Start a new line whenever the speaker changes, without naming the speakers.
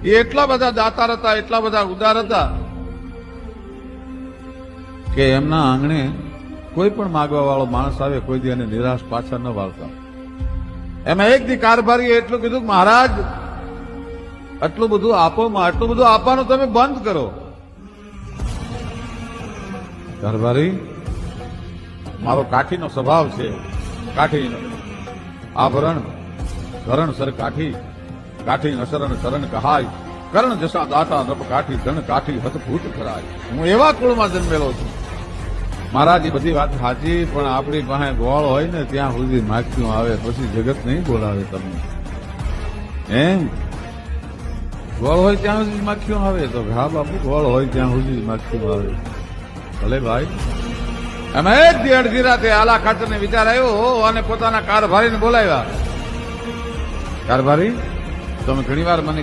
એ એટલા બધા દાતાર હતા, એટલા બધા ઉદાર હતા કે એમના આંગણે કોઈ પણ માગવા વાળો માણસ આવે કોઈ દી એને નિરાશ પાછા ન વાળતા. એમાં એક દી કારભારીએ એટલું કીધું કે મહારાજ આટલું બધું આપો, આટલું બધું આપવાનું તમે બંધ કરો. કારભારી, મારો કાઠીનો સ્વભાવ છે, કાઠી આભરણ કરણ સર કાઠી, કાઠી નસરણ શરણ કહાય, કરણ જસા દાતા નપ કાઠી, ધન કાઠી હત ભૂત ખરાય. હું એવા કુળમાં જન્મેલો છું. મહારાજ, એ બધી વાત સાચી, પણ આપણી પાસે ગોળ હોય ને ત્યાં સુધી માખ્યું આવે, પછી જગત નહીં બોલાવે તમને. એમ ગોળ હોય ત્યાં સુધી માખ્યું આવે તો હા બાપુ, ગોળ હોય ત્યાં સુધી માખ્યું આવે. ભલે ભાઈ. એમાં એક દી અડધી રાતે આલા ખાચર ને વિચાર આવ્યો અને પોતાના કારભારીને બોલાવ્યા. કારભારી, તમે ઘણી વાર મને